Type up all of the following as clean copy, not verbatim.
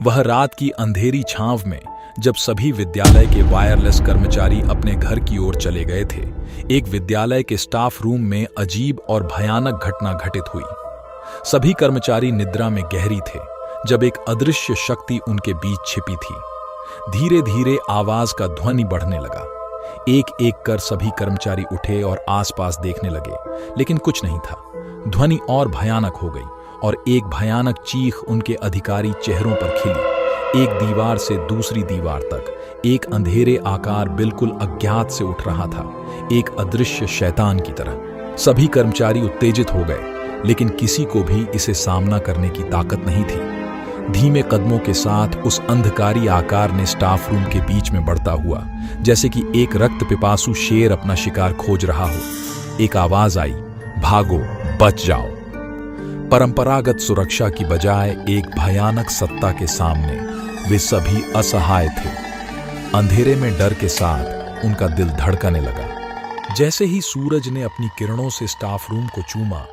वह रात की अंधेरी छांव में जब सभी विद्यालय के वायरलेस कर्मचारी अपने घर की ओर चले गए थे, एक विद्यालय के स्टाफ रूम में अजीब और भयानक घटना घटित हुई। सभी कर्मचारी निद्रा में गहरी थे जब एक अदृश्य शक्ति उनके बीच छिपी थी। धीरे धीरे आवाज का ध्वनि बढ़ने लगा। एक एक कर सभी कर्मचारी उठे और आसपास देखने लगे, लेकिन कुछ नहीं था। ध्वनि और भयानक हो गई और एक भयानक चीख उनके अधिकारी चेहरों पर खिली। एक दीवार से दूसरी दीवार तक एक अंधेरे आकार बिल्कुल अज्ञात से उठ रहा था, एक अदृश्य शैतान की तरह। सभी कर्मचारी उत्तेजित हो गए, लेकिन किसी को भी इसे सामना करने की ताकत नहीं थी। धीमे कदमों के साथ उस अंधकारी आकार ने स्टाफ रूम के बीच में बढ़ता हुआ, जैसे कि एक रक्त पिपासु शेर अपना शिकार खोज रहा हो। एक आवाज आई, भागो, बच जाओ। परंपरागत सुरक्षा की बजाय एक भयानक सत्ता के सामने वे सभी असहाय थे। अंधेरे में डर के साथ उनका दिल धड़कने लगा। जैसे ही सूरज ने अपनी किरणों से स्टाफ रूम को चूमा,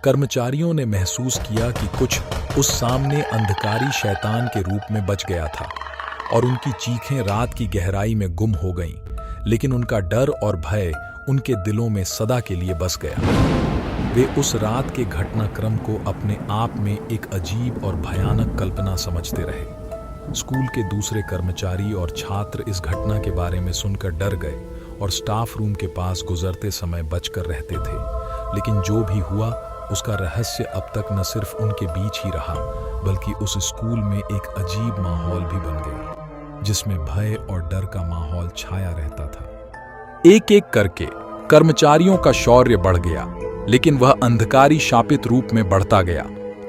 कर्मचारियों ने महसूस किया कि कुछ उस सामने अंधकारी शैतान के रूप में बच गया था और उनकी चीखें रात की गहराई में गुम हो गईं, लेकिन उनका डर और भय उनके दिलों में सदा के लिए बस गया। वे उस रात के घटनाक्रम को अपने आप में एक अजीब और भयानक कल्पना समझते रहे। स्कूल के दूसरे कर्मचारी और छात्र इस घटना के बारे में सुनकर डर गए और स्टाफ रूम के पास गुजरते समय बचकर रहते थे। लेकिन जो भी हुआ, उसका रहस्य अब तक न सिर्फ उनके बीच ही रहा, बल्कि उस स्कूल में एक अजीब माहौल भी बन गया, जिसमें भय और डर का माहौल छाया रहता था। एक एक करके कर्मचारियों का शौर्य बढ़ गया, लेकिन वह अंधकारी शापित रूप में बढ़ता गया।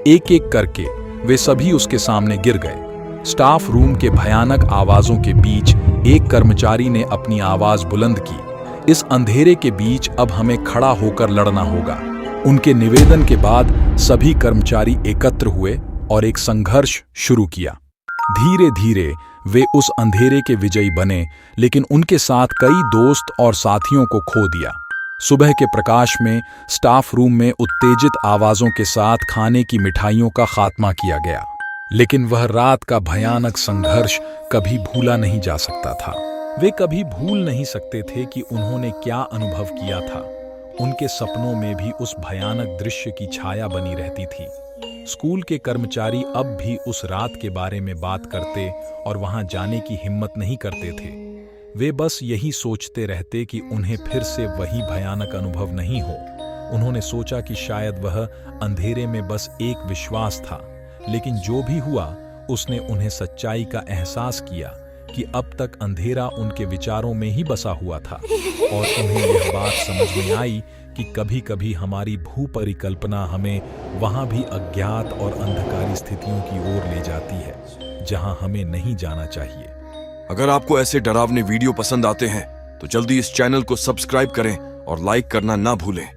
एक एक करके वे सभी उसके सामने गिर गए। स्टाफ रूम के भयानक आवाजों के बीच एक कर्मचारी ने अपनी आवाज बुलंद की, इस अंधेरे के बीच अब हमें खड़ा होकर लड़ना होगा। उनके निवेदन के बाद सभी कर्मचारी एकत्र हुए और एक संघर्ष शुरू किया। धीरे धीरे वे उस अंधेरे के विजयी बने, लेकिन उनके साथ कई दोस्त और साथियों को खो दिया। सुबह के प्रकाश में स्टाफ रूम में उत्तेजित आवाजों के साथ खाने की मिठाइयों का खात्मा किया गया, लेकिन वह रात का भयानक संघर्ष कभी भूला नहीं जा सकता था। वे कभी भूल नहीं सकते थे कि उन्होंने क्या अनुभव किया था। उनके सपनों में भी उस भयानक दृश्य की छाया बनी रहती थी। स्कूल के कर्मचारी अब भी उस रात के बारे में बात करते और वहां जाने की हिम्मत नहीं करते थे। वे बस यही सोचते रहते कि उन्हें फिर से वही भयानक अनुभव नहीं हो। उन्होंने सोचा कि शायद वह अंधेरे में बस एक विश्वास था, लेकिन जो भी हुआ उसने उन्हें सच्चाई का एहसास किया कि अब तक अंधेरा उनके विचारों में ही बसा हुआ था। और उन्हें यह बात समझ में आई कि कभी-कभी हमारी भूपरिकल्पना हमें वहां भी अज्ञात और अंधकारी स्थितियों की ओर ले जाती है, जहां हमें नहीं जाना चाहिए। अगर आपको ऐसे डरावने वीडियो पसंद आते हैं तो जल्दी इस चैनल को सब्सक्राइब करें और लाइक करना ना भूलें।